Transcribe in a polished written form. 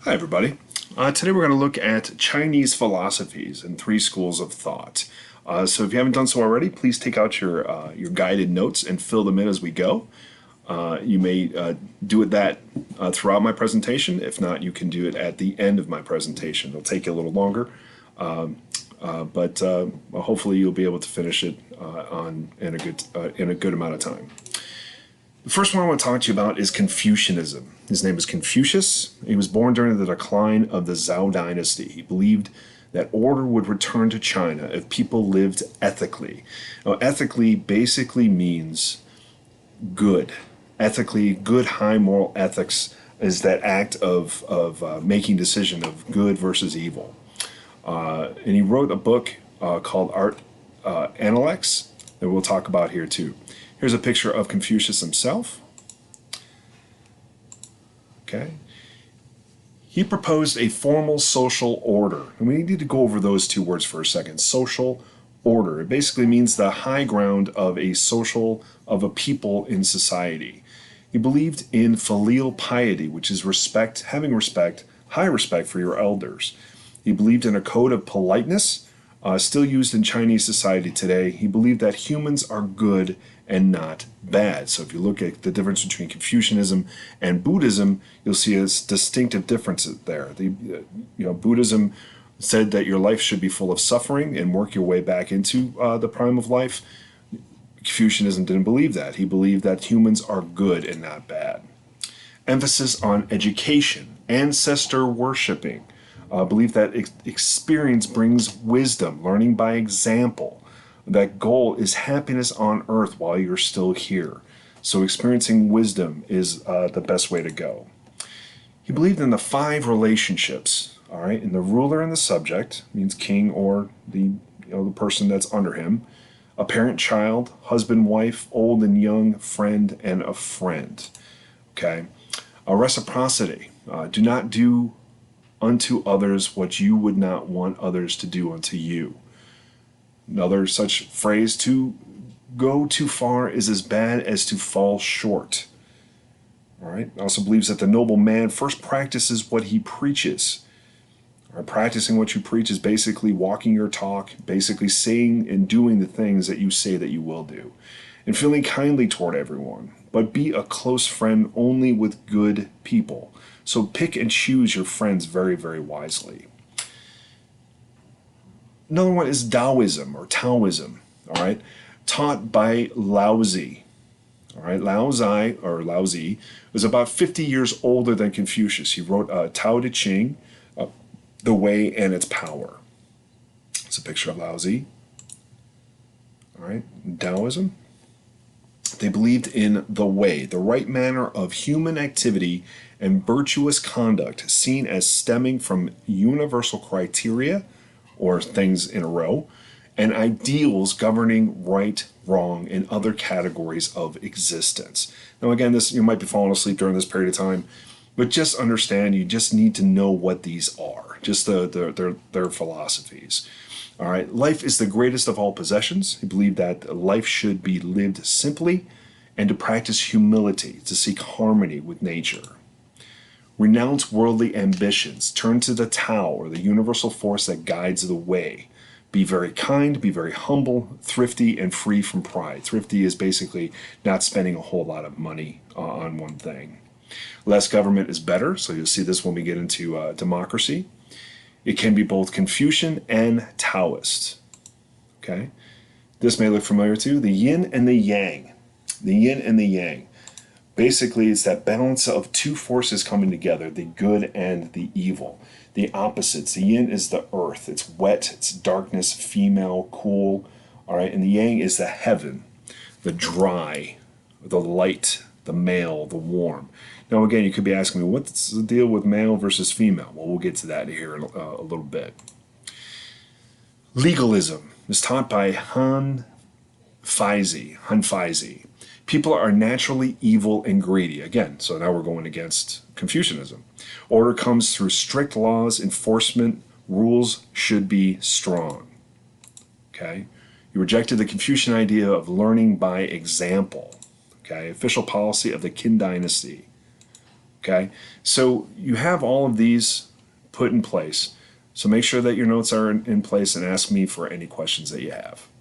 Hi, everybody. Today we're going to look at Chinese philosophies and three schools of thought. So if you haven't done so already, please take out your guided notes and fill them in as we go. You may do that throughout my presentation. If not, you can do it at the end of my presentation. It'll take you a little longer, but hopefully you'll be able to finish it in a good amount of time. The first one I want to talk to you about is Confucianism. His name is Confucius. He was born during the decline of the Zhou dynasty. He believed that order would return to China if people lived ethically. Now, ethically basically means good. Ethically, good high moral ethics is that act of making decision of good versus evil. And he wrote a book called Art Analects that we'll talk about here too. Here's a picture of Confucius himself. Okay. He proposed a formal social order. And we need to go over those two words for a second. Social order. It basically means the high ground of a people in society. He believed in filial piety, which is having respect, high respect for your elders. He believed in a code of politeness, still used in Chinese society today. He believed that humans are good and not bad. So if you look at the difference between Confucianism and Buddhism, you'll see a distinctive difference there. Buddhism said that your life should be full of suffering and work your way back into the prime of life. Confucianism didn't believe that. He believed that humans are good and not bad. Emphasis on education, ancestor worshiping, belief that experience brings wisdom, learning by example. That goal is happiness on earth while you're still here. So experiencing wisdom is the best way to go. He believed in the 5 relationships, all right, and the ruler and the subject, means king or the person that's under him, a parent-child, husband-wife, old and young, friend, and a friend. Okay, a reciprocity. Do not do unto others what you would not want others to do unto you. Another such phrase, to go too far is as bad as to fall short. All right. Also believes that the noble man first practices what he preaches. All right. Practicing what you preach is basically walking your talk, basically saying and doing the things that you say that you will do, and feeling kindly toward everyone. But be a close friend only with good people. So pick and choose your friends very, very wisely. Another one is Daoism or Taoism, all right, taught by Lao Tzu. All right, Lao Tzu was about 50 years older than Confucius. He wrote Tao Te Ching, The Way and Its Power. It's a picture of Lao Tzu. All right, Taoism. They believed in the way, the right manner of human activity and virtuous conduct, seen as stemming from universal criteria, or things in a row, and ideals governing right, wrong, and other categories of existence. Now again, you might be falling asleep during this period of time, but just understand you just need to know what these are, just their philosophies. All right, life is the greatest of all possessions. He believed that life should be lived simply and to practice humility, to seek harmony with nature. Renounce worldly ambitions. Turn to the Tao, or the universal force that guides the way. Be very kind, be very humble, thrifty, and free from pride. Thrifty is basically not spending a whole lot of money on one thing. Less government is better, so you'll see this when we get into democracy. It can be both Confucian and Taoist. Okay? This may look familiar too. The yin and the yang. The yin and the yang. Basically, it's that balance of two forces coming together, the good and the evil. The opposites. The yin is the earth. It's wet, it's darkness, female, cool. All right, and the yang is the heaven, the dry, the light, the male, the warm. Now, again, you could be asking me, what's the deal with male versus female? Well, we'll get to that here in a little bit. Legalism is taught by Han Feizi. People are naturally evil and greedy. Again, so now we're going against Confucianism. Order comes through strict laws, enforcement, rules should be strong. Okay? He rejected the Confucian idea of learning by example. Okay? Official policy of the Qin dynasty. Okay, so you have all of these put in place. So make sure that your notes are in place and ask me for any questions that you have.